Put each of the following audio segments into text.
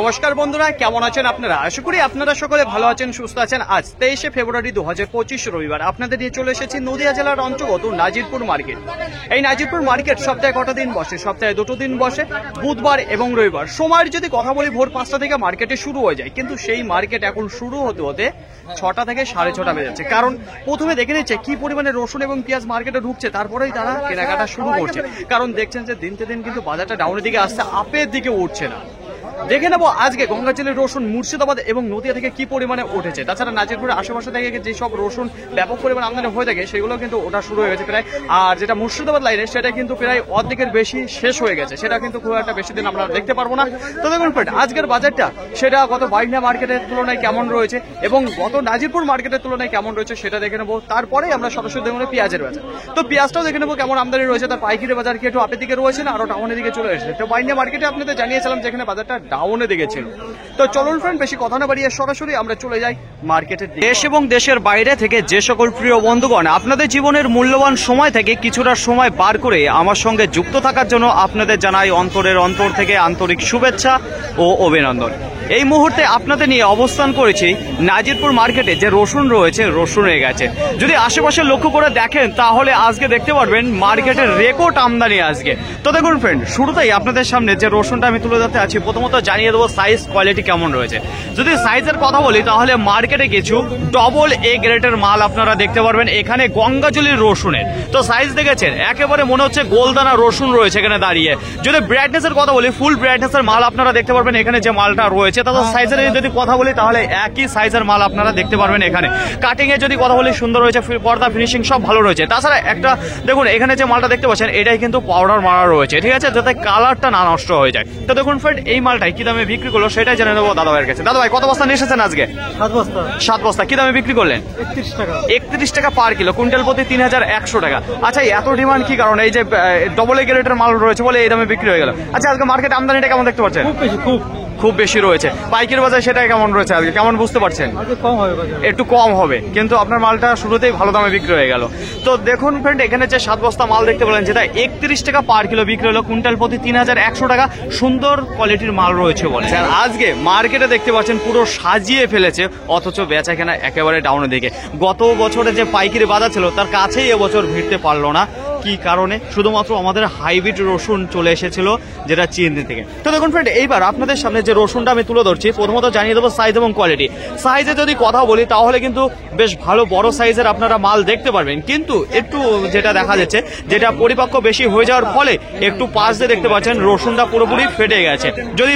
নমস্কার বন্ধুরা, কেমন আছেন আপনারা? আশা করি আপনারা সকলে ভালো আছেন, সুস্থ আছেন। আজ 23শে ফেব্রুয়ারি 2025 রবিবার আপনাদের নিয়ে চলে এসেছি নদিয়া জেলার অন্তর্গত নাজিরপুর মার্কেট। এই নাজিরপুর মার্কেট সপ্তাহে কটা দিন বসে? সপ্তাহে 2টো দিন বসে, বুধবার এবং রবিবার। সময়ের যদি কথা বলি, ভোর 5টা থেকে মার্কেটে শুরু হয়ে যায়, কিন্তু সেই মার্কেট এখন শুরু হতে হতে 6টা থেকে 6:30 বেজে যাচ্ছে। কারণ প্রথমে দেখে নিচ্ছে কি পরিমাণে রসুন এবং পেঁয়াজ মার্কেটে ঢুকছে, তারপরেই তারা কেনাকাটা শুরু করছে। কারণ দেখছেন যে দিনকে দিন কিন্তু বাজারটা ডাউনের দিকে আসছে, আপের দিকে উঠছে না। দেখে নেবো আজকে গঙ্গাজলের রসুন মুর্শিদাবাদ এবং নদিয়া থেকে কি পরিমাণে উঠেছে। তাছাড়া নাজিরপুরের আশেপাশে থেকে যেসব রসুন ব্যাপক পরিমাণে আমদানি হয়ে থাকে সেগুলো কিন্তু ওটা শুরু হয়ে গেছে প্রায়। আর যেটা মুর্শিদাবাদ লাইনে সেটা কিন্তু প্রায় অর্ধেকের বেশি শেষ হয়ে গেছে, সেটা কিন্তু খুব একটা বেশি দিন আমরা দেখতে পারবো না। তো দেখুন ফ্রেন্ড, আজকের বাজারটা সেটা গত বাইনা মার্কেটের তুলনায় কেমন রয়েছে এবং গত নাজিরপুর মার্কেটের তুলনায় কেমন রয়েছে সেটা দেখে নেবো। তারপরেই আমরা সরাসরি দেখবো পেঁয়াজের বাজার। তো পেঁয়াজটাও দেখে নেবো কেমন আমদানি রয়েছে, তার পাইকারি বাজার কি একটু আপের দিকে রয়েছে না আরো ডাউনের দিকে চলে এসেছে। তো বাইনা মার্কেটে আপনাদের জানিয়েছিলাম যেখানে বাজারটা ডাউনের দিকে ছিল। তো চলুন ফ্রেন্ড, বেশি কথা না বাড়িয়ে সরাসরি আমরা চলে যাই মার্কেটের। দেশ এবং দেশের বাইরে থেকে যে সকল প্রিয় বন্ধুগণ আপনাদের জীবনের মূল্যবান সময় থেকে কিছুটা সময় বার করে আমার সঙ্গে যুক্ত থাকার জন্য আপনাদের জানাই অন্তরের অন্তর থেকে আন্তরিক শুভেচ্ছা ও অভিনন্দন। এই মুহূর্তে আপনাদের নিয়ে অবস্থান করেছি নাজিরপুর মার্কেটে। যে রসুন রয়েছে, রসুন হয়ে গেছে। যদি আশেপাশে লক্ষ্য করে দেখেন তাহলে আজকে দেখতে পারবেন মার্কেটের রেকর্ড আমদানি আজকে। তো দেখুন ফ্রেন্ড, শুরুতেই আপনাদের সামনে যে রসুনটা আমি তুলে ধরতে আছি, প্রথমত জানিয়ে দেবো সাইজ কোয়ালিটি কেমন রয়েছে। যদি সাইজের কথা বলি তাহলে মার্কেটে কিছু ডবল এ গ্রেডের মাল আপনারা দেখতে পারবেন এখানে গঙ্গাজলির রসুনের। তো সাইজ দেখেছেন, একেবারে মনে হচ্ছে গোলদানা রসুন রয়েছে এখানে দাঁড়িয়ে। যদি ব্রাইটনেসের কথা বলি, ফুল ব্রাইটনেসের মাল আপনারা দেখতে পারবেন এখানে যে মালটা রয়েছে। তাছাড়া সাইজের যদি কথা বলি তাহলে একই সাইজের মাল আপনারা দেখতে পারবেন এখানে। কাটিং এ যদি কথা বলি সুন্দর রয়েছে, পর্দা ফিনিশিং সব ভালো রয়েছে। তাছাড়া একটা দেখুন এখানে যে মালটা দেখতে পাচ্ছেন এটাই কিন্তু পাউডার মারা রয়েছে, ঠিক আছে, যাতে কালারটা না নষ্ট হয়ে যায়। তো দেখুন ফ্রেন্ড, এই মালটাই কি দামে বিক্রি করলো সেটাই জেনে নেবো দাদা ভাইয়ের কাছে। দাদা ভাই, কত বস্তা নিয়ে এসেছেন আজকে? 7 বস্তা। কি দামে বিক্রি করলেন? 31 টাকা পার কিলো, কুইন্টাল প্রতি 3100 টাকা। আচ্ছা, এত ডিমান্ড কি কারণে? এই যে ডবল এ গ্রেডের মাল রয়েছে বলে এই দামে বিক্রি হয়ে গেল। আচ্ছা, আজকে মার্কেট আমদানিটা কেমন দেখতে পাচ্ছেন? খুব বেশি রয়েছে। পাইকারি বাজার সেটা কেমন রয়েছে আজকে, কেমন বুঝতে পারছেন? একটু কম হবে, কিন্তু আপনার মালটা শুরুতেই ভালো দামে বিক্রি হয়ে গেল। তো দেখুন ফ্রেন্ড, এখানে যে 7 বস্তা মাল দেখতে পেলেন যেটা 31 টাকা পার কিলো বিক্রি হলো, কুইন্টাল প্রতি 3100 টাকা। সুন্দর কোয়ালিটির মাল রয়েছে বলে আজকে মার্কেটে দেখতে পাচ্ছেন পুরো সাজিয়ে ফেলেছে, অথচ বেচা কেনা একেবারে ডাউনের দিকে। গত বছরে যে পাইকারি বাজার ছিল তার কাছেই এবছর ভিড়তে পারলো না। কি কারণে? শুধুমাত্র আমাদের হাইব্রিড রসুন চলে এসেছিল যেটা চীন থেকে। তো দেখুন ফ্রেন্ড, এইবার আপনাদের সামনে যে রসুনটা আমি তুলে ধরছি, প্রথমত জানিয়ে দেবো সাইজ এবং কোয়ালিটি। সাইজে যদি কথা বলি তাহলে কিন্তু বেশ ভালো বড় সাইজের আপনারা মাল দেখতে পারবেন, কিন্তু একটু যেটা দেখা যাচ্ছে যেটা পরিপক্ক বেশি হয়ে যাওয়ার ফলে একটু পাশ দিয়ে দেখতে পাচ্ছেন রসুনটা পুরোপুরি ফেটে গেছে। যদি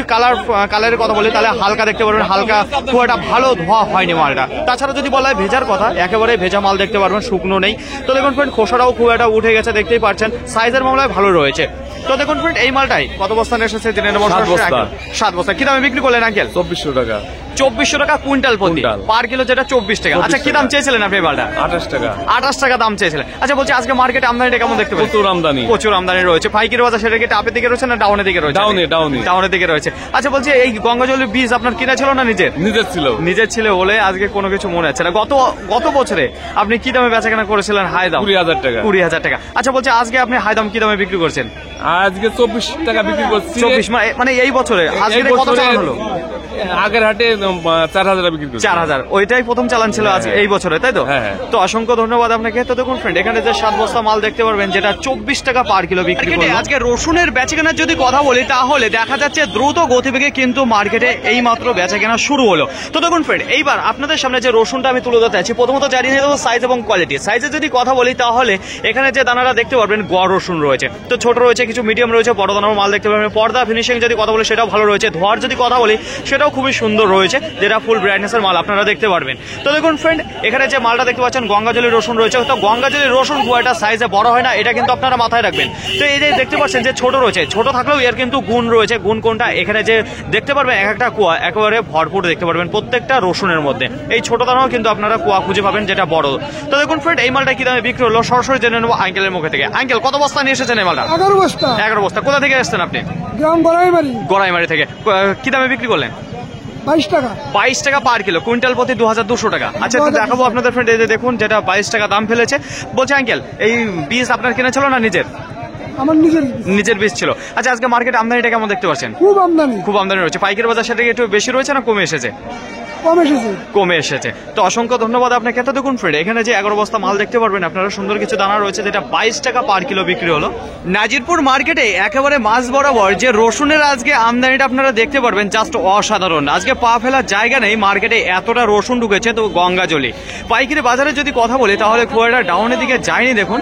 কালারের কথা বলি তাহলে হালকা দেখতে পারবেন, হালকা, খুব একটা ভালো ধোয়া হয়নি মালটা। তাছাড়া যদি বলা হয় ভেজার কথা, একেবারে ভেজা মাল দেখতে পারবেন, শুকনো নেই। তো দেখুন ফ্রেন্ড, খোসাটাও খুব একটা উঠে গেছে দেখতেই পাচ্ছেন। সাইজের মামলায় ভালো রয়েছে। তো দেখুন ফ্রেন্ড, এই মালটাই কত বস্তা এসেছে জেনে নেব। 7 বস্তা। কি দামে বিক্রি করলেন আঙ্কেল? 2400 টাকা। 2400 টাকা কুইন্টাল প্রতি, পার কিলো যেটা 24 টাকা। আচ্ছা, কি দাম চেয়েছিলেন আপনি মালটা? 28 টাকা। 28 টাকা দাম চেয়েছিলেন। আচ্ছা, বলছি আজকে মার্কেটে আমদানিটা কেমন দেখতে পাচ্ছেন? প্রচুর আমদানি রয়েছে। পাইকারি বাজার সেটা কি আপের দিকে রয়েছে না ডাউনের দিকে রয়েছে? ডাউনের দিকে রয়েছে। আচ্ছা, বলছি এই গঙ্গাজলের বীজ আপনার কিনা ছিল না নিজের ছিল বলে আজকে কোনো কিছু মনে হচ্ছে না। গত বছরে আপনি কি দামে বেচা কেনা করেছিলেন? হাই দাম 20,000 টাকা। আচ্ছা, বলছি আজকে আপনি হাই দাম কি দামে বিক্রি করছেন? আজকে 24 টাকা বিক্রি করছি। 24 মানে এই বছরে আজকে কত চালান হলো? আগের হাটে 4000 বিক্রি করছি। 4000, ওইটাই প্রথম চালান ছিল আজ এই বছরে, তাই তো? তো অসংখ্য ধন্যবাদ আপনাকে। তো দেখুন ফ্রেন্ড, এখানে যে 7 বস্তা মাল দেখতে পারবেন যেটা 24 টাকা পার কিলো বিক্রি করবে। আজকে রসুনের বেচাকেনার যদি কথা বলি তাহলে দেখা যাচ্ছে দ্রুত গতিবেগে কিন্তু মার্কেটে এই মাত্র বেচাকেনা শুরু হলো। তো দেখুন ফ্রেন্ড, এইবার আপনাদের সামনে যে রসুনটা আমি তুলে ধরতে আছি, প্রথমত জানিয়ে দেবো সাইজ এবং কোয়ালিটি। সাইজে যদি কথা বলি তাহলে এখানে যে দানাটা দেখতে পারবেন গড় রসুন রয়েছে, তো ছোট রয়েছে, কিছু মিডিয়াম রয়েছে, বড় দানার মাল দেখতে পারবেন। পর্দা ফিনিশিং যদি কথা বলি সেটাও ভালো রয়েছে। ধোয়ার যদি কথা বলি সেটাও খুবই সুন্দর রয়েছে, যেটা ফুল ব্রাইটনেসের মাল আপনারা দেখতে পারবেন। তো দেখুন ফ্রেন্ড, এখানে যে মালটা দেখতে পাচ্ছেন গঙ্গাজলের রসুন রয়েছে। তো গঙ্গাজলের রসুন খুব একটা সাইজে বড় হয় না, এটা কিন্তু আপনারা মাথায় রাখবেন। তো এই যে দেখতে পাচ্ছেন যে ছোট রয়েছে, ছোট থাকলেও এর কিন্তু গুণ রয়েছে। গুণ কোনটা? এখানে যে দেখতে পারবেন এক একটা কুয়া একেবারে ভরপুর দেখতে পারবেন প্রত্যেকটা রসুনের মধ্যে। এই ছোট দানাও কিন্তু আপনারা কুয়া খুঁজে পাবেন যেটা বড়। তো দেখুন ফ্রেন্ড, এই মালটা কি দামে বিক্রি হলো সরাসরি জেনে নেবো আঙ্কেলের মুখে থেকে। আঙ্কেল, কত বস্তা নিয়ে এসেছেন এই মালটা? 11 বস্তা। কোথা থেকে এসেছেন আপনি? গ্রাম গড়াইমারি থেকে। কি দামে বিক্রি করলেন? 22 টাকা পার কিলো, কুইন্টাল প্রতি 2200 টাকা। আচ্ছা, একটু দেখাবো আপনাদের ফ্রেন্ড, এই যে দেখুন যেটা 22 টাকা দাম ফেলেছে। বলছে আঙ্কেল, এই বীজ আপনার কিনা ছিল না নিজের? আমার নিজের নিজের বীজ ছিল। আচ্ছা আজকে মার্কেট আমদানিটা কেমন দেখতে পাচ্ছেন? খুব আমদানি, খুব আমদানি রয়েছে। পাইকারি বাজার সেটা একটু বেশি রয়েছে না কমে এসেছে? কম এসেছে। কমে এসেছে। তো অসংখ্য ধন্যবাদ আপনাকে। এত দেখুন ফ্রেন্ড, এখানে যে 11 বস্তা মাল দেখতে পারবেন আপনারা, সুন্দর কিছু দানা রয়েছে যেটা 22 টাকা পার কিলো বিক্রি হলো। নাজিরপুর মার্কেটে একেবারে মাঝ বরাবর যে রসুনের আজকে আমদানিটা আপনারা দেখতে পারবেন, জাস্ট অসাধারণ। আজকে পা ফেলার জায়গা নেই, মার্কেটে এতটা রসুন ঢুকেছে। তো গঙ্গাজলি পাইকারি বাজারে যদি কথা বলি তাহলে খুব একটা ডাউনের দিকে যায়নি। দেখুন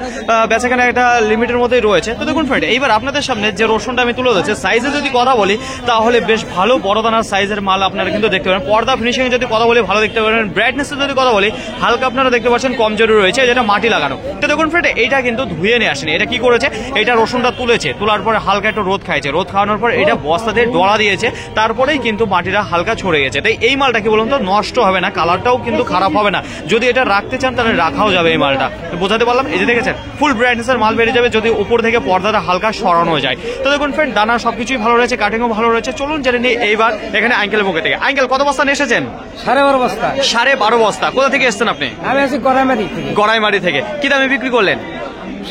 বেচাকেনা একটা লিমিটের মধ্যেই রয়েছে। তো দেখুন ফ্রেন্ড, এইবার আপনাদের সামনে যে রসুনটা আমি তুলে ধরছি, সাইজে যদি কথা বলি তাহলে বেশ ভালো বড় দানার সাইজের মাল আপনারা কিন্তু দেখতে পারেন। পর্দা ফিনিশিং যদি কথা বলি ভালো দেখতে পারেন। ব্রাইটনেসে যদি কথা বলি হালকা আপনারা দেখতে পাচ্ছেন কমজোরি রয়েছে, যেটা মাটি লাগানো। তো দেখুন ফ্রেন্ড, এইটা কিন্তু ধুয়ে নিয়ে আসেনি। এটা কি করেছে, এটা রসুনটা তুলেছে, তোলার পরে হালকা একটু রোদ খাইছে, রোদ খাওয়ানোর পর এটা বস্তা দিয়ে ডলা দিয়েছে, তারপরেই কিন্তু মাটিটা হালকা ছড়ে গেছে। তাই এই মালটা কি বলুন তো, নষ্ট হবে না, কালারটাও কিন্তু খারাপ হবে না। যদি এটা রাখতে চান তাহলে রাখাও যাবে এই মালটা। বোঝাতে পারলাম? এই যে দেখেছেন ফুল ব্রাইটনেসের মাল বেরিয়ে যাবে যদি উপর থেকে পর্দাটা হালকা সরানো যায়। তো দেখুন ফ্রেন্ড, দানা সবকিছুই ভালো রয়েছে, কাটিংও ভালো রয়েছে। চলুন জেনে নিই এইবার এখানে আঙ্কেলের মুখে থেকে। আঙ্কেল, কত বস্তা নিয়ে এসেছেন? 12.5 বস্তা। 12.5 বস্তা। কোথা থেকে এসেছেন আপনি? আমি আছি গড়াইমারি থেকে। গড়াইমারি থেকে। কি দামে বিক্রি করলেন?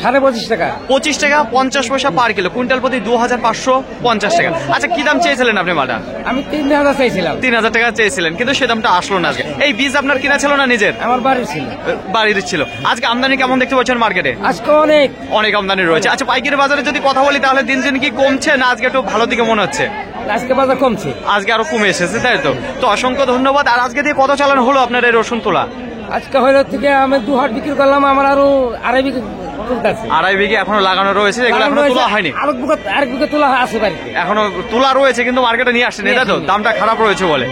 25.5 টাকা। 25 টাকা 50 পয়সা পার কিলো, কুইন্টাল প্রতি 2550 টাকা। আচ্ছা, কি দাম চেয়েছিলেন আপনি মালটা? আমি 3,000 চাইছিলাম। 3000 টাকা চেয়েছিলেন, কিন্তু সে দামটা আসলো না আজকে। এই বীজ আপনার কিনা ছিল না নিজের? আমার বাড়ির ছিল। বাড়ির ছিল। আজকে আমদানি কেমন দেখতে পাচ্ছেন মার্কেটে? আজকে অনেক অনেক আমদানি রয়েছে। আচ্ছা, পাইকারি বাজারে যদি কথা বলি তাহলে দিন দিন কি কমছে না আজকে একটু ভালো দিকে মনে হচ্ছে? আজকে বাজার কমছে, আজকে আরো কমে এসেছে, তাই তো? তো অসংখ্য ধন্যবাদ। আর আজকে দিয়ে কত চালান হলো আপনার এই রসুন তোলা? আজকে হইল থেকে আমি 2 হাট বিক্রি করলাম, আমার আরো 2.5 বিঘা তুলতেছে। 2.5 বিঘে এখনো লাগানো রয়েছে, এগুলো এখনো তোলা হয়নি। আরেক বিঘা তোলা আছে বাড়িতে, এখনো তোলা রয়েছে কিন্তু মার্কেটে নিয়ে আসেনি, তাই তো? দামটা খারাপ রয়েছে বলে।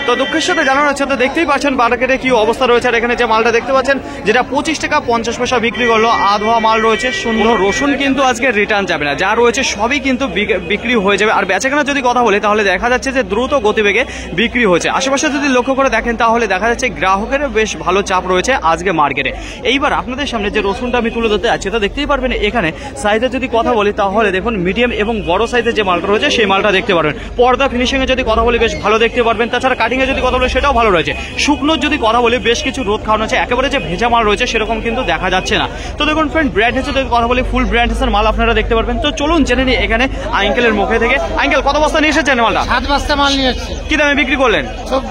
তো দুঃখের সাথে জানানো হচ্ছে, তো দেখতেই পাচ্ছেন মার্কেটে কি অবস্থা রয়েছে। আর এখানে যে মালটা দেখতে পাচ্ছেন যেটা 25 টাকা 50 পয়সা বিক্রি করলো, আধোয়া মাল রয়েছে। সুন্দর রসুন কিন্তু আজকে রিটার্ন যাবে না, যা রয়েছে সবই কিন্তু বিক্রি হয়ে যাবে। আর বেচাকেনার যদি কথা বলি তাহলে দেখা যাচ্ছে যে দ্রুত গতিবেগে বিক্রি হয়েছে। আশেপাশে যদি লক্ষ্য করে দেখেন তাহলে দেখা যাচ্ছে গ্রাহকের বেশ ভালো চাপ রয়েছে আজকে মার্কেটে। এইবার আপনাদের সামনে যে রসুনটা আমি তুলে ধরতে যাচ্ছি তা দেখতেই পারবেন। এখানে সাইজের যদি কথা বলি তাহলে দেখুন মিডিয়াম এবং বড় সাইজের যে মালটা রয়েছে সেই মালটা দেখতে পারবেন। পর্দা ফিনিশিং এ যদি কথা বলি বেশ ভালো দেখতে পারবেন। তাছাড়া কাটিং এ যদি কথা বলি সেটাও ভালো রয়েছে। শুকনো যদি কথা বলি বেশ কিছু রোদ খাওয়ানো আছে, একেবারে যে ভেজা মাল রয়েছে সেরকম কিন্তু দেখা যাচ্ছে না। তো দেখুন ফ্রেন্ড, ব্র্যান্ডের যদি কথা বলি ফুল ব্র্যান্ডের মাল আপনারা দেখতে পারবেন। তো চলুন জেনে নিই এখানে আঙ্কেলের মুখে থেকে। আঙ্কেল, কত বস্তা নিয়ে এসেছেন মালটা? 7 বস্তা মাল নিয়ে এসেছি। কি দামে বিক্রি করলেন?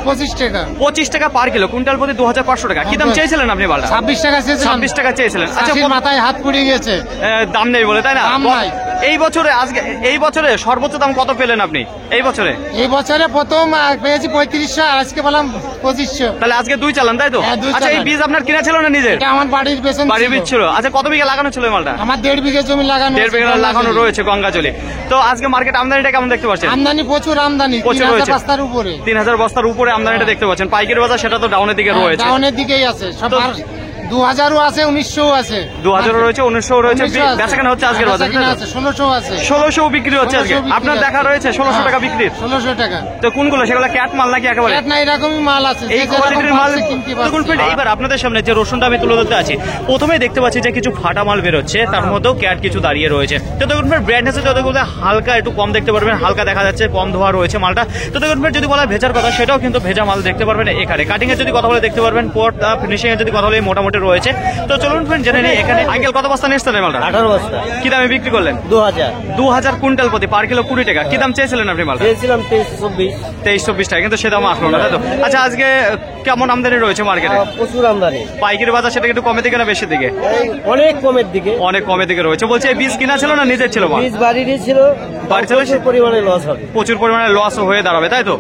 25 টাকা। 25 টাকা পার কিলো, কুইন্টাল প্রতি 2500 টাকা। কি দাম চেয়েছিলেন আপনি মালটা? 26 টাকা চেয়েছিলাম। 26 টাকা চেয়েছিলেন। আচ্ছা, চাষির মাথায় হাত পুড়ে গেছে। দাম নেই বলে, তাই না? দাম নাই। এই বছরে সর্বোচ্চ দাম কত পেলেন আপনি এই বছরে? এই বছরে প্রথম পেয়েছি 3500, আর আজকে পেলাম 2500। তাহলে আজকে 2 চালান, তাই তো? হ্যাঁ, 2 আচ্ছা, এই চালান। বীজ আপনার কিনা ছিল না নিজের? এটা আমার বাড়ির পেছন বাড়ির বীজ ছিল। আচ্ছা, কত বিঘা লাগানো ছিল এই মালটা? আমার 1.5 বিঘা জমি লাগানো। 1.5 বিঘা লাগানো রয়েছে গঙ্গাজলি। তো আজকে মার্কেট আমদানিটা কেমন দেখতে পাচ্ছেন? আমদানি প্রচুর, আমদানি প্রচুর 3000 রয়েছে। বস্তার উপরে। 3000 বস্তার উপরে আমদানিটা দেখতে পাচ্ছেন। পাইকারি বাজার সেটা তো ডাউনের দিকে রয়েছে। ডাউনের দিকেই আছে সব। তো 2000ও আছে, 1900ও আছে। 2000 রয়েছে, 1900 রয়েছে। বেচাকেনা হচ্ছে আজকের বাজারে? 1600 আছে। 1600 বিক্রি হচ্ছে আজকে। 1600 বিক্রি আপনার আছে। দেখা রয়েছে 1600 টাকা বিক্রি। 1600 টাকা। তো কোনগুলো সেগুলো ক্যাট মাল নাকি একেবারে? না, এরকমই মাল আছে। এই যে যেরকম কোয়ালিটির মাল পারছে কিনতে দেখুন পারছে। ফ্রেন্ড, এবার আপনাদের সামনে যে রসুনটা আমি তুলে ধরতে আছি, প্রথমেই দেখতে পাচ্ছি যে কিছু ফাটা মাল বেরোচ্ছে, তার মধ্যেও ক্যাট কিছু দাঁড়িয়ে রয়েছে। তো দেখুন ফ্রেন্ড, ব্র্যান্ড আছে যতগুলো হালকা একটু কম দেখতে পারবেন, হালকা দেখা যাচ্ছে, কম ধোয়া রয়েছে মালটা। তো দেখুন ফ্রেন্ড, যদি বলা হয় ভেজার কথা, সেটাও কিন্তু ভেজা মাল দেখতে পারবেন এখানে। কাটিং এর যদি কথা বলে দেখতে পারবেন, পোর্ট ফিনিশিং এর যদি কথা বলে মোটামুটি রয়েছে। তো চলুন ফ্রেন্ড জেনে নিই এখানে আঙ্কেল কত বস্তা নিয়ে এসেছেন এই মালটা? 18 বস্তা। কি দামে বিক্রি করলেন? 2000 কুইন্টাল প্রতি, পার কিলো 20 টাকা। কি দাম চেয়েছিলেন আপনি মালটা? চেয়েছিলাম 23-24। 23-24 টাকা, কিন্তু সে দাম আসলো না, তাই তো? আচ্ছা, আজকে কেমন আমদানি রয়েছে মার্কেটে? প্রচুর আমদানি। পাইকারি বাজার সেটা একটু কমে দিকে না বেশি দিকে? অনেক কমের দিকে। অনেক কমে দিকে রয়েছে। বলছে এই বীজ কিনা ছিল না নিজের ছিল? বীজ বাড়িরই ছিল, বাড়ি ছিল, প্রচুর পরিমাণে লস হবে। প্রচুর পরিমাণে লস হয়ে দাঁড়াবে, তাই তো?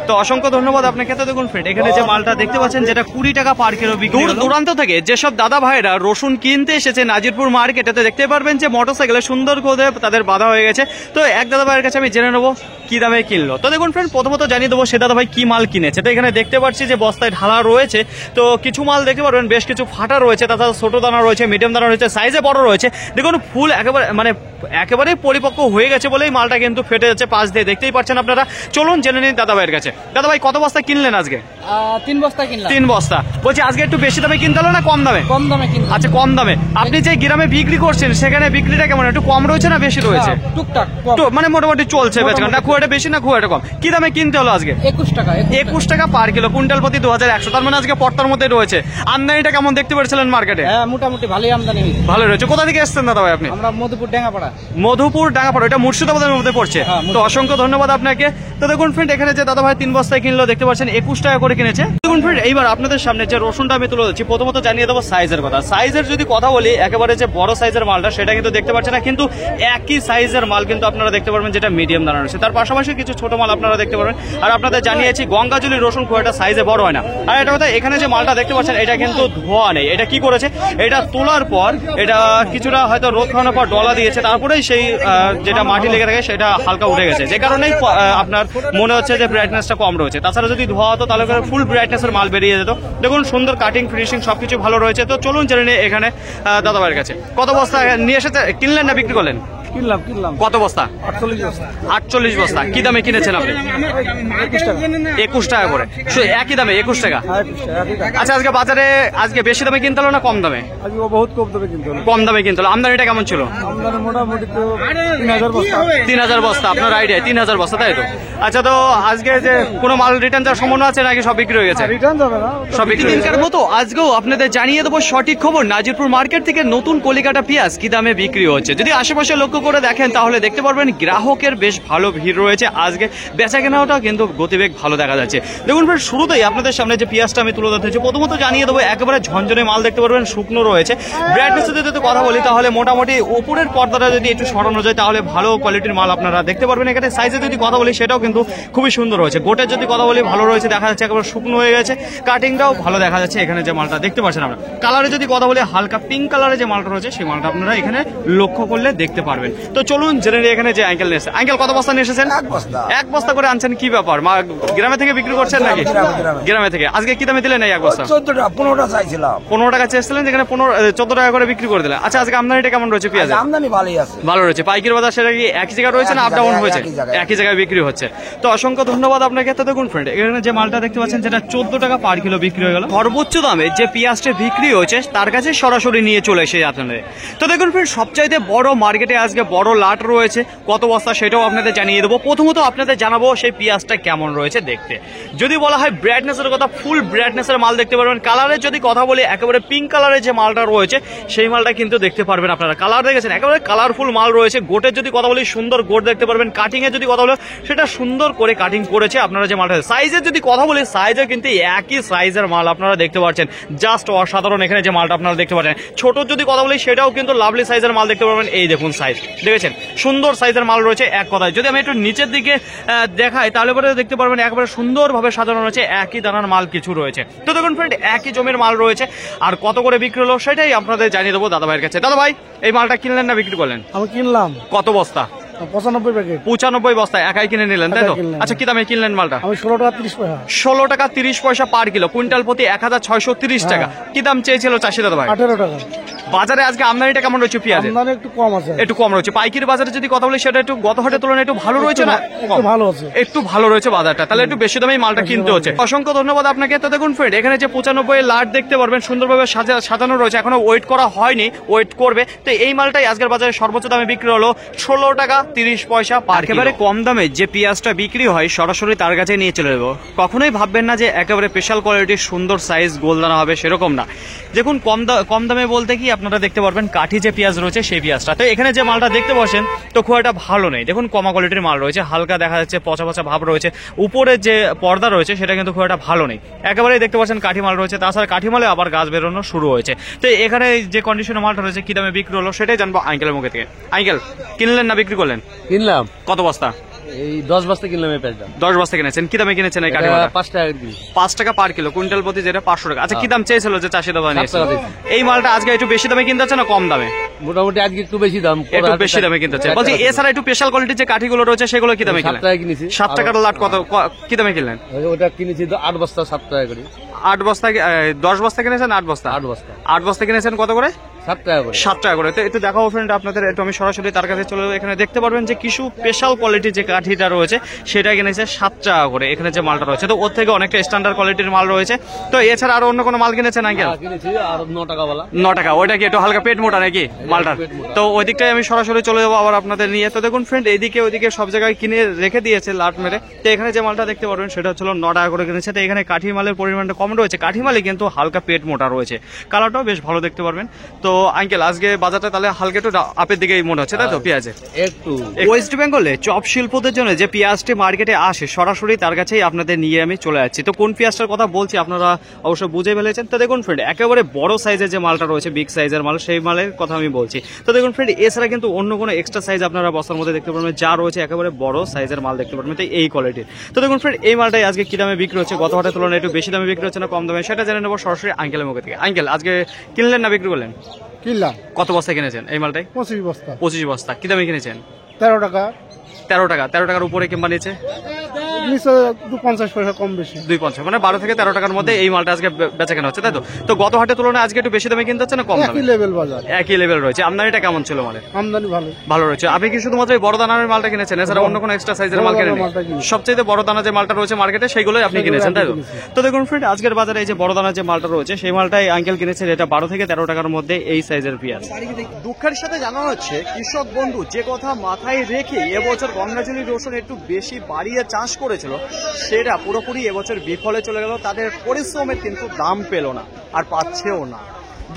তো অসংখ্য ধন্যবাদ আপনাকে। তো দেখুন ফ্রেন্ড, এখানে যে মালটা দেখতে পাচ্ছেন যেটা 20 টাকা পার কিলো বিক্রি। দূর দূরান্ত থেকে যেসব দাদা ভাইরা রসুন কিনতে এসেছে নাজিরপুর মার্কেটে, তো দেখতে পারবেন যে মোটরসাইকেলে সুন্দর করে তাদের বাধা হয়ে গেছে। তো এক দাদা ভাইয়ের কাছে আমি জেনে নেবো কি দামে কিনলো। তো দেখুন ফ্রেন্ড, প্রথমত জানিয়ে দেবো সে দাদা ভাই কি মাল কিনেছে। তো এখানে দেখতে পাচ্ছি যে বস্তায় ঢালা রয়েছে। তো কিছু মাল দেখতে পারবেন বেশ কিছু ফাটা রয়েছে, তাছাড়া ছোট দানা রয়েছে, মিডিয়াম দানা রয়েছে, সাইজে বড় রয়েছে। দেখুন ফুল একেবারে পরিপক্ক হয়ে গেছে বলেই মালটা কিন্তু ফেটে যাচ্ছে পাশ দিয়ে, দেখতেই পাচ্ছেন আপনারা। চলুন জেনে নিন দাদা ভাইয়ের কাছে। দাদা ভাই কত বস্তা কিনলেন আজকে? 3 বস্তা কিনলাম। 3 বস্তা। বলছি আজকে একটু বেশি দামে কিনতে হলো না কম দামে? কম দামে কিনলাম। আচ্ছা কম দামে। আপনি যে গ্রামে বিক্রি করছেন সেখানে বিক্রিটা কেমন, একটু কম রয়েছে না বেশি রয়েছে? টুকটাক কম। তো মানে মোটামুটি চলছে বেচাকেনা, না খুব একটা বেশি না খুব একটা কম। কি দামে কিনতে হলো আজকে? 21 টাকা। 21 টাকা পার কিলো, কুইন্টাল প্রতি 2100। তার মানে আজকে পর্তার মধ্যে রয়েছে। আমদানিটা কেমন দেখতে পেরেছিলেন মার্কেটে? হ্যাঁ মোটামুটি ভালোই আমদানি হয়েছে। ভালো রয়েছে। কোথা থেকে এসেছেন দাদা ভাই আপনি? আমরা মধুপুর ডেঙ্গাপাড়া। মধুপুর ডাঙ্গাপাড়া, এটা মুর্শিদাবাদের মধ্যে পড়ছে। হ্যাঁ, তো অসংখ্য ধন্যবাদ আপনাকে। তো দেখুন ফ্রেন্ড, এখানে যে দাদা ভাই 3 বস্তায় কিনলো দেখতে পাচ্ছেন 21 টাকা করে কিনেছে। দেখুন ফ্রেন্ড, এইবার আপনাদের সামনে যে রসুনটা আমি তুলে দিচ্ছি, প্রথমত জানিয়ে দেবো সাইজের কথা। সাইজের যদি কথা বলি, একেবারে যে বড় সাইজের মালটা সেটা কিন্তু দেখতে পাচ্ছেন না, কিন্তু একই সাইজের মাল কিন্তু আপনারা দেখতে পারবেন যেটা মিডিয়াম দানা রয়েছে। তার পাশাপাশি কিছু ছোট মাল আপনারা দেখতে পারবেন। আর আপনাদের জানিয়েছি গঙ্গাজলি রসুন খুব একটা সাইজে বড় হয় না। আর এটা কথা, এখানে যে মালটা দেখতে পাচ্ছেন এটা কিন্তু ধোয়া নেই। এটা কি করেছে, এটা তোলার পর এটা কিছুটা হয়তো রোদ খাওয়ানোর পর ডলা দিয়েছে, তারপরেই সেই যেটা মাটি লেগে থাকে সেটা হালকা উঠে গেছে, যে কারণেই আপনার মনে হচ্ছে যে ব্রাইটনেসটা কম রয়েছে। তাছাড়া যদি ধোয়া হতো তাহলে ফুল ব্রাইটনেসের মাল বেরিয়ে যেত। দেখুন সুন্দর কাটিং ফিনিশিং সবকিছু ভালো রয়েছে। তো চলুন জেনে নিই এখানে দাদা ভাইয়ের কাছে কত বস্তা নিয়ে এসেছে, কিনলেন না বিক্রি করলেন? কিনলাম। কত বস্তা? 48 বস্তা। 48 বস্তা। কি দামে কিনেছেন আপনি? 21 টাকা করে। একই দামে 21 টাকা। আচ্ছা আজকে বাজারে আজকে বেশি দামে কিনতে হলো না কম দামে? আজকে বহুত কম দামে কিনতে হলো। কম দামে কিনতে হলো। আমদানিটা কেমন ছিল? আমদানি মোটামুটি তো 3000 বস্তা। 3000 বস্তা। আপনার আইডিয়া 3000 বস্তা, তাই তো? আচ্ছা, তো আজকে যে কোনো মাল রিটার্ন যাওয়ার সম্ভাবনা আছে নাকি সব বিক্রি হয়ে গেছে? রিটার্ন যাবে না, সব বিক্রি দিনকার মতো আজকেও আপনাদের জানিয়ে দেবো সঠিক খবর। নাজিরপুর মার্কেট থেকে নতুন কলিকাটা পেঁয়াজ কি দামে বিক্রি হচ্ছে। যদি আশেপাশে লক্ষ্য করে দেখেন তাহলে দেখতে পারবেন গ্রাহকের বেশ ভালো ভিড় রয়েছে। আজকে বেচা কেনাটাও কিন্তু গতিবেগ ভালো দেখা যাচ্ছে। দেখুন ফ্রেন্ড, শুরুতেই আপনাদের সামনে যে পেঁয়াজটা আমি তুলে ধরতেছি, প্রথমত জানিয়ে দেবো একেবারে ঝনঝনে মাল দেখতে পারবেন, শুকনো রয়েছে। ব্রাইটনেসের যদি কথা বলি তাহলে মোটামুটি উপরের পর্দাটা যদি একটু সরানো যায় তাহলে ভালো কোয়ালিটির মাল আপনারা দেখতে পারবেন। এখানে সাইজে যদি কথা বলি সেটাও কিন্তু খুবই সুন্দর রয়েছে। গোটের যদি কথা বলি ভালো রয়েছে, দেখা যাচ্ছে একেবারে শুকনো হয়ে গেছে। কাটিংটাও ভালো দেখা যাচ্ছে। এখানে যে মালটা দেখতে পাচ্ছেন আপনারা, কালারে যদি কথা বলি হালকা পিঙ্ক কালারে যে মালটা রয়েছে সেই মালটা আপনারা এখানে লক্ষ্য করলে দেখতে পারবেন। তো চলুন জেনে নিই এখানে যে আঙ্কেল নিয়ে এসেছে। আঙ্কেল কত বস্তা নিয়ে এসেছেন? এক বস্তা করে আনছেন, কি ব্যাপার? গ্রামে থেকে বিক্রি করছেন নাকি? গ্রামে থেকে। আজকে কি দামে দিলেন এই এক বস্তা? 15টা চাইছিলাম। 15 টাকা চেয়েছিলেন, যেখানে 14 টাকা করে বিক্রি করে দিলেন। আচ্ছা আজকে আমদানিটা কেমন রয়েছে পেঁয়াজ? আমদানি ভালোই আছে। ভালো রয়েছে। পাইকারি বাজার সেটা কি একই জায়গায় রয়েছে না আপ ডাউন হয়েছে? একই জায়গায় বিক্রি হচ্ছে। তো অসংখ্য ধন্যবাদ আপনাকে। তো দেখুন ফ্রেন্ড, এখানে যে মালটা দেখতে পাচ্ছেন যেটা 14 টাকা পার কিলো বিক্রি হয়ে গেল। সর্বোচ্চ দামে যে পেঁয়াজটা বিক্রি হয়েছে তার কাছে সরাসরি নিয়ে চলে এসে আপনাদের। তো দেখুন ফ্রেন্ড, সবচাইতে বড় মার্কেটে আজকে বড় লাট রয়েছে। কত বস্তা সেটাও আপনাদের জানিয়ে দেবো। প্রথমত আপনাদের জানাবো সেই পেঁয়াজটা কেমন রয়েছে দেখতে। যদি বলা হয় ব্রাইটনেসের কথা, ফুল ব্রাইটনেসের মাল দেখতে পারবেন। কালারের যদি কথা বলি একেবারে পিঙ্ক কালারের যে মালটা রয়েছে সেই মালটা কিন্তু দেখতে পারবেন আপনারা। কালার দেখেছেন, একেবারে কালারফুল মাল রয়েছে। গোটের যদি কথা বলি সুন্দর গোট দেখতে পারবেন। কাটিং এর যদি কথা বলি সেটা সুন্দর করে কাটিং করেছে আপনারা যে মালটা। সাইজের যদি কথা বলি সাইজে কিন্তু একই সাইজের মাল আপনারা দেখতে পাচ্ছেন, জাস্ট অসাধারণ। এখানে যে মালটা আপনারা দেখতে পাচ্ছেন, ছোট যদি কথা বলি সেটাও কিন্তু লাভলি সাইজের মাল দেখতে পারবেন। এই দেখুন সাইজ দেখেছেন, সুন্দর সাইজের মাল রয়েছে। এক কথায় যদি আমি একটু নিচের দিকে দেখাই তাহলে পরে দেখতে পারবেন একেবারে সুন্দরভাবে সাজানো রয়েছে, একই দানার মাল কিছু রয়েছে। তো দেখুন ফ্রেন্ড, একই জমির মাল রয়েছে। আর কত করে বিক্রি হলো সেটাই আপনাদের জানিয়ে দেবো দাদা ভাইয়ের কাছে। দাদা ভাই, এই মালটা কিনলেন না বিক্রি করলেন? আমি কিনলাম। কত বস্তা? 95 প্যাকেট। 95 বস্তা একাই কিনে নিলেন, তাই তো? আচ্ছা কি দামে কিনলেন মালটা? আমি 16 টাকা 30 পয়সা। 16 টাকা 30 পয়সা পার কিলো, কুইন্টাল প্রতি 1630 টাকা। কি দাম চেয়েছিল চাষি দাদা ভাই? 18 টাকা। বাজারে আজকে আমদানিটা কেমন রয়েছে পেঁয়াজের? আমদানি একটু কম আছে। একটু কম রয়েছে। পাইকারি বাজারে যদি কথা বলি সেটা একটু গত হাটের তুলনায় একটু ভালো রয়েছে না? একটু ভালো আছে। একটু ভালো রয়েছে বাজারটা, তাহলে একটু বেশি দামে মালটা কিনতে হচ্ছে। অসংখ্য ধন্যবাদ আপনাকে। তো দেখুন ফ্রেন্ড, এখানে যে 95 লাট দেখতে পারবেন সুন্দরভাবে সাজানো রয়েছে, এখনো ওয়েট করা হয়নি, ওয়েট করবে। তো এই মালটাই আজকের বাজারে সর্বোচ্চ দামে বিক্রি হলো 16 টাকা 30 পয়সা পার। একেবারে কম দামে যে পেঁয়াজটা বিক্রি হয় সরাসরি তার কাছে নিয়ে চলে যাবো। কখনোই ভাববেন না যে একেবারে স্পেশাল কোয়ালিটির সুন্দর সাইজ গোলদানা হবে, সেরকম না। দেখুন কম দামে বলতে কি আপনারা দেখতে পারবেন কাঠি যে পেঁয়াজ রয়েছে সেই পেঁয়াজটা। তো এখানে যে মালটা দেখতে পাচ্ছেন তো খুব একটা ভালো নেই। দেখুন কমা কোয়ালিটির মাল রয়েছে, হালকা দেখা যাচ্ছে পচা পচা ভাব রয়েছে। উপরে যে পর্দা রয়েছে সেটা কিন্তু খুব একটা ভালো নেই, একেবারেই দেখতে পাচ্ছেন কাঠি মাল রয়েছে। তাছাড়া কাঠি মালে আবার গাছ বেরোনো শুরু হয়েছে। তো এখানে যে কন্ডিশনের মালটা রয়েছে কি দামে বিক্রি হলো সেটাই জানবো আঙ্কেলের মুখে থেকে। আঙ্কেল, কিনলেন না বিক্রি করলেন? কিনলাম। কত বস্তা? এই 10 বস্তা কিনলাম এই পেঁয়াজটা। 10 বস্তা কিনেছেন। কি দামে কিনেছেন এই কাঠি মালটা? 5 টাকা কিলো। 5 টাকা পার কিলো, কুইন্টাল প্রতি যেটা 500 টাকা। আচ্ছা কি দাম চেয়েছিল যে চাষি দাদা নিয়েছে? 7 টাকা দিয়েছে। এই মালটা আজকে একটু বেশি দামে কিনতে হচ্ছে না কম দামে? মোটামুটি আজকে একটু বেশি দাম। একটু বেশি দামে কিনতে হচ্ছে। বলছি এছাড়া একটু স্পেশাল কোয়ালিটির যে কাঠিগুলো রয়েছে সেগুলো কি দামে কিনলেন? 7 টাকা কিনেছি। 7 টাকার লাট কত কি দামে কিনলেন? ওটা কিনেছি 8 বস্তা 7 টাকা করে। 8 বস্তা 10 বস্তা কিনেছেন? 8 বস্তা 8 বস্তা 8 বস্তা কিনেছেন কত করে? 7 টাকা করে। 7 টাকা করে। তো একটু দেখাবো ফ্রেন্ড আপনাদের, একটু আমি সরাসরি তার কাছে চলে যাবো। এখানে দেখতে পারবেন যে কিছু স্পেশাল কোয়ালিটির যে কাঠিটা রয়েছে সেটা কিনেছে 7 টাকা করে। এখানে যে মালটা রয়েছে তো ওর থেকে অনেকটা স্ট্যান্ডার্ড কোয়ালিটির মাল রয়েছে। তো এছাড়া আরো অন্য কোনো মাল কিনেছেন আঙ্কেল? কিনেছি আর 9 টাকা वाला। 9 টাকা। ওইটা কি একটু হালকা পেট মোটা নাকি মালটার? পেট মোটা। তো ওই দিকটাই আমি সরাসরি চলে যাবো আবার আপনাদের নিয়ে। তো দেখুন ফ্রেন্ড, এইদিকে ওইদিকে সব জায়গায় কিনে রেখে দিয়েছে লাট মেরে। তো এখানে যে মালটা দেখতে পারবেন সেটা হচ্ছে 9 টাকা করে কিনেছে। তো এখানে কাঠি মালের পরিমাণটা কম রয়েছে, কাঠি মালে কিন্তু হালকা পেট মোটা রয়েছে, কালারটাও বেশ ভালো দেখতে পারবেন। তো আঙ্কেল আজকে বাজারটা তাহলে হালকা একটু আপের দিকেই মনে হচ্ছে, তাই তো? পেঁয়াজে একটু ওয়েস্ট বেঙ্গলে চপ শিল্পদের জন্য যে পেঁয়াজটি মার্কেটে আসে সরাসরি তার কাছেই আপনাদের নিয়ে আমি চলে যাচ্ছি। তো কোন পেঁয়াজটার কথা বলছি আপনারা অবশ্যই বুঝে ফেলেছেন। তো দেখুন ফ্রেন্ড, একেবারে বড় সাইজের যে মালটা রয়েছে, বিগ সাইজের মাল, সেই মালের কথা আমি বলছি। তো দেখুন ফ্রেন্ড, এছাড়া কিন্তু অন্য কোনো এক্সট্রা সাইজ আপনারা বস্তার মধ্যে দেখতে পারবেন, যা রয়েছে একেবারে বড় সাইজের মাল দেখতে পারবেন। তো এই কোয়ালিটির। তো দেখুন ফ্রেন্ড, এই মালটাই আজকে কি দামে বিক্রি হচ্ছে, গত হাটের তুলনায় একটু বেশি দামে বিক্রি হচ্ছে না কম দামে, সেটা জেনে নেবো সরাসরি আঙ্কেলের মুখে থেকে। আঙ্কেল আজকে কিনলেন না বিক্রি করলেন? কিনলাম কত বস্তা কিনেছেন এই মালটাই? 25 বস্তা। 25 বস্তা। কি দামে কিনেছেন? 13 টাকা। 13 টাকা। 13 টাকার উপরে কিংবা নিচে? নিচে 50 পয়সা কম বেশি। 2.50, মানে 12 থেকে 13 টাকার মধ্যে এই মালটা আজকে বেচা কেনা হচ্ছে, তাই তো? তো গত হাটের তুলনায় আজকে একটু বেশি দামে কিনতে হচ্ছে না কম দামে? একই লেভেল বাজার। একই লেভেল রয়েছে। আমদানিটা কেমন ছিল মানে? আমদানি ভালো। ভালো রয়েছে। আপনি কি শুধুমাত্র এই বড় দানার মালটা কিনেছেন, এছাড়া অন্য কোনো এক্সট্রা সাইজের মাল কিনেন? মালটা কিনেছি। সবচেয়ে বড় দানা যে মালটা রয়েছে মার্কেটে সেগুলোই আপনি কিনেছেন, তাই তো? কিনেছি। তো দেখুন ফ্রেন্ড, আজকের বাজারে এই যে বড় দানার যে মালটা রয়েছে সেই মালটাই আঙ্কেল কিনেছেন, এটা 12 থেকে 13 টাকার মধ্যে এই সাইজের পেঁয়াজ। দুঃখের সাথে জানানো হচ্ছে কৃষক বন্ধু যে কথা মাথায় রেখে এবছর গঙ্গাজলি রসুন একটু বেশি বাড়িয়ে চাষ করেছিল, সেটা পুরোপুরি এবছর বিফলে চলে গেল। তাদের পরিশ্রমের কিন্তু দাম পেল না, আর পাচ্ছেও না।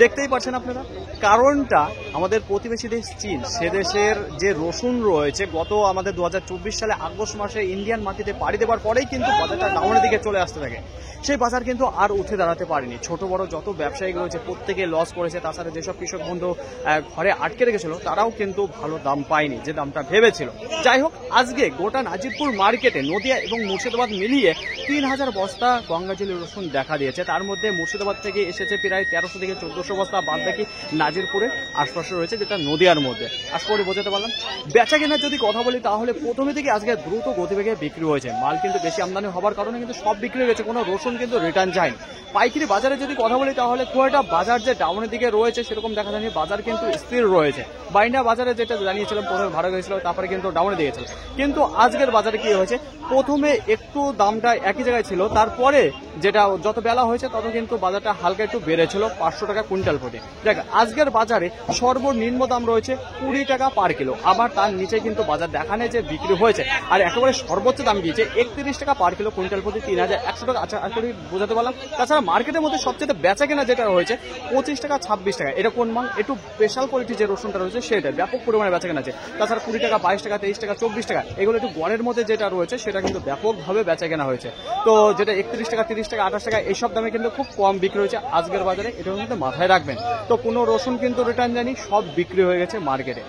দেখতেই পাচ্ছেন আপনারা, কারণটা আমাদের প্রতিবেশী দেশ চীন, সে দেশের যে রসুন রয়েছে গত আমাদের 2024 সালে আগস্ট মাসে ইন্ডিয়ান মাটিতে পাড়ি দেওয়ার পরেই কিন্তু বাজারটা ডাউনের দিকে চলে আসতে থাকে। সেই বাজার কিন্তু আর উঠে দাঁড়াতে পারেনি। ছোট বড় যত ব্যবসায়িক রয়েছে প্রত্যেকে লস করেছে। তাছাড়া যেসব কৃষক বন্ধু ঘরে আটকে রেখেছিল তারাও কিন্তু ভালো দাম পায়নি যে দামটা ভেবেছিল। যাই হোক, আজকে গোটা নাজিরপুর মার্কেটে নদিয়া এবং মুর্শিদাবাদ মিলিয়ে 3000 বস্তা গঙ্গাজলি রসুন দেখা দিয়েছে। তার মধ্যে মুর্শিদাবাদ থেকে এসেছে প্রায় 1300 থেকে 1400 বস্তা, বাদ বাকি নাজিরপুরের আশপাশে রয়েছে, যেটা নদিয়ার মধ্যে। আশা করি বোঝাতে পারলাম। বেচা কেনার যদি কথা বলি তাহলে প্রথমে থেকে আজকে দ্রুত গতিবেগে বিক্রি হয়েছে। মাল কিন্তু বেশি আমদানি হওয়ার কারণে কিন্তু সব বিক্রি হয়ে গেছে, কোনো রসুন কিন্তু রিটার্ন যায়নি। পাইকারি বাজারে যদি কথা বলি তাহলে খুব একটা বাজার যে ডাউনের দিকে রয়েছে সেরকম দেখা যায়নি। বাজার কিন্তু স্থির রয়েছে। বাইনা বাজারে যেটা জানিয়েছিলাম প্রথমে ভাড়া হয়েছিল, তারপরে কিন্তু ডাউনে দিয়েছিল। কিন্তু আজকের বাজারে কি হয়েছে, প্রথমে একটু দামটা একই জায়গায় ছিল, তারপরে যেটা যত বেলা হয়েছে তত কিন্তু বাজারটা হালকা একটু বেড়েছিল 500 টাকা কুইন্টাল প্রতি। দেখ, আজকের বাজারে সর্বনিম্ন দাম রয়েছে 20 টাকা পার কিলো, আবার তার নিচে কিন্তু বাজার দেখানে যে বিক্রি হয়েছে। আর একেবারে সর্বোচ্চ দাম গিয়েছে 31 টাকা পার কিলো, কুইন্টাল প্রতি 3100 টাকা। আচ্ছা, আসলে বোঝাতে পারলাম। তাছাড়া মার্কেটের মধ্যে সবচেয়ে বেচা কেনা যেটা হয়েছে 25 টাকা 26 টাকা। এটা কোন মাল? একটু স্পেশাল কোয়ালিটি যে রসুনটা রয়েছে সেটা ব্যাপক পরিমাণে বেচা কেনা আছে। তাছাড়া 20 টাকা 22 টাকা 23 টাকা 24 টাকা এগুলো একটু গড়ের মধ্যে যেটা রয়েছে সেটা কিন্তু ব্যাপকভাবে বেচা কেনা হয়েছে। তো যেটা 31 টাকা 30 টাকা 28 টাকা এইসব দামে কিন্তু খুব কম বিক্রি হয়েছে আজকের বাজারে, এটা কিন্তু মাথায় রাখবেন। তো কোনো রসুন কিন্তু রিটার্ন জানি, সব বিক্রি হয়ে গেছে মার্কেটে।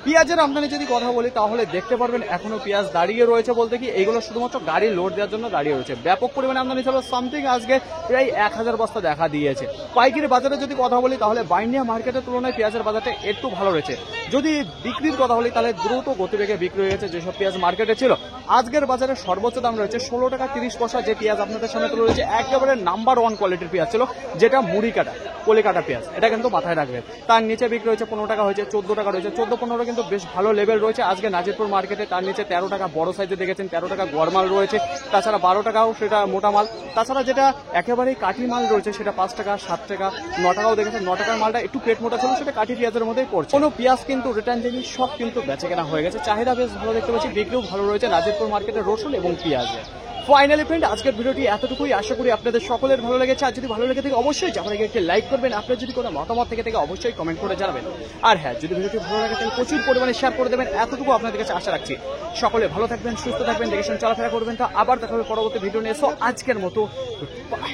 পেঁয়াজের আমদানি যদি কথা বলি তাহলে দেখতে পারবেন এখনো পেঁয়াজ দাঁড়িয়ে রয়েছে, বলতে কি এগুলো শুধুমাত্র গাড়ি লোড দেওয়ার জন্য দাঁড়িয়ে রয়েছে। ব্যাপক পরিমাণে আমদানি ছিল, সামথিং আজকে প্রায় 1000 বস্তা দেখা দিয়েছে। পাইকারি বাজারে যদি কথা বলি তাহলে বাইন্ডিয়া মার্কেটের তুলনায় পেঁয়াজের বাজারটা একটু ভালো রয়েছে। যদি বিক্রির কথা বলি তাহলে দ্রুত গতিবেগে বিক্রি হয়ে গেছে যেসব পেঁয়াজ মার্কেটে ছিল। আজকের বাজারে সর্বোচ্চ দাম রয়েছে 16 টাকা 30 পয়সা। যে পেঁয়াজ আপনাদের সামনে তুলে রয়েছে একেবারে নাম্বার 1 কোয়ালিটির পেঁয়াজ ছিল, যেটা মুড়ি কাটা কলি কাটা পেঁয়াজ, এটা কিন্তু মাথায় রাখবেন। তার নিচে বিক্রি হয়েছে 15 টাকা হয়েছে, 14 টাকা রয়েছে, 14-15 কিন্তু বেশ ভালো লেভেল রয়েছে আজকে নাজিরপুর মার্কেটে। তার নিচে 13 টাকা বড় সাইজে দেখেছেন, 13 টাকা গড়মাল রয়েছে। তাছাড়া 12 টাকাও সেটা মোটা মাল। তাছাড়া যেটা একেবারেই কাঠি মাল রয়েছে সেটা 5 টাকা 7 টাকা 9 টাকাও দেখেছেন। 9 টাকার মালটা একটু পেট মোটা ছিল, সেটা কাঠি পেঁয়াজের মধ্যেই পড়ছে। কোনো পেঁয়াজ কিন্তু রিটার্ন জিনিস সব কিন্তু বেচে কেনা হয়ে গেছে। চাহিদা বেশ ভালো দেখতে পাচ্ছি, বিক্রিও ভালো রয়েছে নাজিরপুর মার্কেটে রসুন এবং পেঁয়াজে। ফাইনালি ফ্রেন্ড, আজকের ভিডিওটি এতটুকুই। আশা করি আপনাদের সকলের ভালো লেগেছে। আর যদি ভালো লেগে থাকে অবশ্যই আপনাকে একটি লাইক করবেন। আপনার যদি কোনো মতামত থেকে অবশ্যই কমেন্ট করে জানাবেন। আর হ্যাঁ, যদি ভিডিওটি ভালো লাগে তাহলে প্রচুর পরিমাণে শেয়ার করে দেবেন। এতটুকু আপনাদের কাছে আশা রাখছি। সকলে ভালো থাকবেন, সুস্থ থাকবেন, দেখেছেন চলাফেরা করবেন। তো আবার দেখা হবে পরবর্তী ভিডিও নিয়ে। সো আজকের মতো বাই।